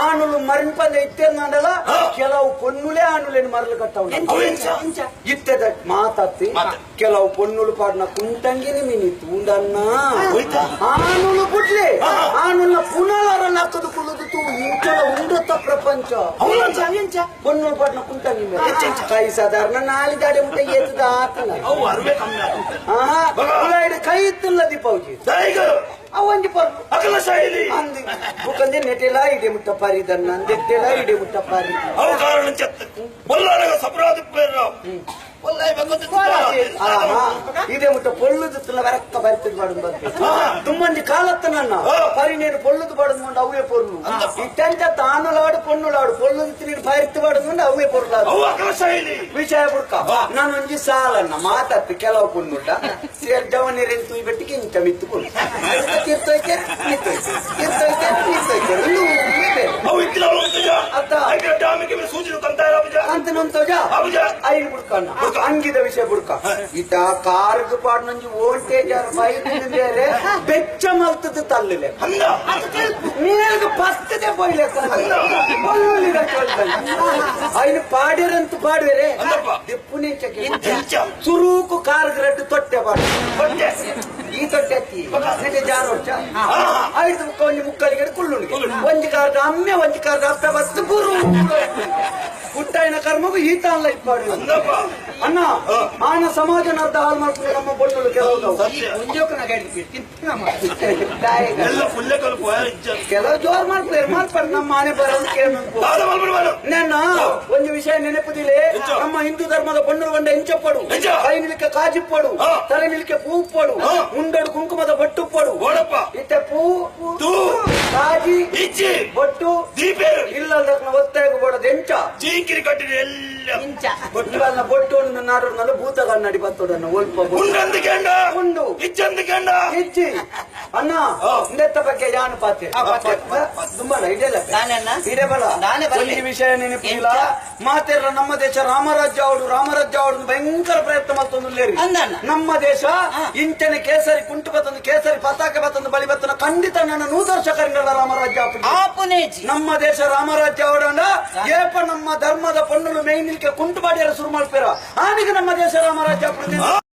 ఆనులు మరింపంది ఇత్తేందండలా ಕೆಲವು పొన్నులే ఆనులేని మరలు కట్టావు ఇత్తేద మా తత్తి ಕೆಲವು పొన్నులు పాడిన కుంటంగిని మిని తూండన్నా ఆనులు పుట్లే ఆనుల పునాల నక్కదు కులుదుతూ ఇంట్లో ఉండొత్త ప్రపంచ పొన్నులు పాడిన కుంటంగి కై సాధారణ నాలుగాడే ఉంటే ఏది దాతున్నారు కై ఇత్తున్నది పౌజీ ಅವಂಜಿ ಪರ್ಲು ಅಕಲ ಶೈಲಿ ಅಂದಿ ಬುಕಂದೆ ನೆಟೆಲ ಇಡೆ ಮುಟ್ಟ ಪಾರಿ ದನ್ನ ನೆಟೆಲ ಇಡೆ ಮುಟ್ಟ ಪಾರಿ ಅವ ಕಾರಣ ಚೆತ್ತ ಬೊಲ್ಲಾರಗ ಸಪ್ರಾದ ಪೇರ್ರ ಬೊಲ್ಲಾಯ ಬಕಂದೆ ಇಡೆ ಮುಟ್ಟ ಪೊಳ್ಳುದುತ್ತಲ ವರಕ್ಕ ಬರ್ತದ ಬಾಡು ಬಂತೆ ತುಂಬಂಜಿ ಕಾಲತ್ತ ನನ್ನ ಪಾರಿ ನೇನು ಪೊಳ್ಳುದು ಬಾಡು ಮುಂಡ ಅವೇ ಪೊರ್ಲು ಇಟ್ಟಂತ ತಾನುಲಾಡು ಪೊನ್ನುಲಾಡು ಪೊಳ್ಳುದು ನೀನು ಬೈರ್ತು ಬಾಡು ಮುಂಡ ಅವೇ ಪೊರ್ಲಾಡು ಅವ ಅಕಲ ಶೈಲಿ ವಿಷಯ ಬುಡ್ಕ ನಾನು ಒಂಜಿ ಸಾಲನ್ನ ಮಾತತ್ತು ಕೆಲವು ಪೊನ್ನುಡ್ಡ ಜವನಿರೆಂತು ಬೆಟ್ಟಿಗೆ ಇಂತ ಮಿತ್ತುಕೊಂಡು ಅಂಗಿದ ವಿಷಯ ಬುಡ್ಕ ಇತ ಕಾರ್ಗ್ ಪಾಡ್ ನಂಜಿ ವೋಲ್ಟೇಜ್ ಬೈಕ್ ಬೇರೆ ಬೆಚ್ಚ ಮಲ್ತದ ತಲ್ಲಲೆ ನೀನು ಪಸ್ತದೆ ಬೈಲೆ ఆయన పాడారంత పాడేరే ఎప్పుడు నుంచి చురుకు కార్గ్ రెడ్డు తొట్టే పాడు ఈ తొట్టెత్తి జారు వచ్చా ఐదు కొన్ని ముక్కలు కుళ్ళు ಒಂಜಿ ಕಾರ್ಗ ಅಮ್ಮೆ ಒಂಜಿ ಕಾರ್ಗ ಅಪ್ಪ ಬಸ್ ಗುರು ಹುಟ್ಟಾಯಿನ ಕರ್ಮಗೂ ಈತಾನ್ಲ ಇಪ್ಪಾಡು ಅಣ್ಣ ಆನ ಸಮಾಜನ ಅರ್ಧ ಹಾಳು ಮಾಡ್ಕೊಂಡು ನಮ್ಮ ಬೊಣ್ಣು ಕೆಲವು ಕೆಲವು ಜೋರ್ ಮಾಡ್ತಾರೆ ಮಾಡ್ಬಾರ್ದು ನಮ್ಮ ಮನೆ ಬರೋದು ಕೇಳ నేను ಒಂದು ವಿಷಯ ನೆನಪುದಿಲೆ ನಮ್ಮ ಹಿಂದೂ ಧರ್ಮದ ಬಣ್ಣರು ಬಂಡ ಎಂಚಪ್ಪಡು ಕೈ ನಿಲಿಕೆ ಕಾಜಿಪ್ಪಡು ತಲೆ ನಿಲಿಕೆ ಪೂಪ್ಪಡು ಮುಂಡಡು ಕುಂಕುಮದ ಬಟ್ಟುಪ್ಪಡು ಇತ್ತೆ ಪೂ ಕಾಜಿ ಬೊಟ್ಟು ಇಲ್ಲದಕ್ಕೆ ಒತ್ತಾಗ ಬೋಡದು ಎಂಚ ಜೀಕಿರಿ ಕಟ್ಟಿದ ಎಲ್ಲ ಬೊಟ್ಟುಗಳನ್ನ ಬೊಟ್ಟು ನಾಡೋರ್ನಲ್ಲ ಭೂತಗಳನ್ನಡಿ ಬತ್ತೋಡನ್ನು ಒಲ್ಪ ಉಂಡು ಇಚ್ಚಂದಿಕೆಂಡ ಇಚ್ಚಿ ಅಣ್ಣ ಇಂದೆತ್ತ ಬಗ್ಗೆ ಯಾನು ಪಾತೆ ತುಂಬಾ ಇದೆಲ್ಲ ಇದೇ ಬಲ ಒಂದು ವಿಷಯ ನೆನಪಿಲ್ಲ ಮಾತೆಲ್ಲ ನಮ್ಮ ದೇಶ ರಾಮರಾಜ್ಯ ಅವಡು ಭಯಂಕರ ಪ್ರಯತ್ನ ಮತ್ತೊಂದು ನಮ್ಮ ದೇಶ ಇಂಚನೆ ಕೇಸರಿ ಕುಂಟು ಬತ್ತೊಂದು ಕೇಸರಿ ಪತಾಕೆ ಬತ್ತೊಂದು ಬಲಿ ಬತ್ತನ ಖಂಡಿತ ನನ್ನ ನೂದರ್ಶಕರಿಂಗಳ ರಾಮರಾಜ್ಯ ನಮ್ಮ ದೇಶ ರಾಮರಾಜ್ಯ ಅವಡಂಡ ಏಪ ನಮ್ಮ ಧರ್ಮದ ಪೊನ್ನುಲು ಮೇಯ್ನಿಲ್ಕೆ ಕುಂಟು ಬಾಡಿಯರ ಶುರು ಮಾಡ್ತೀರ ಆನಿಗೆ ನಮ್ಮ ದೇಶ ರಾಮರಾಜ್ಯ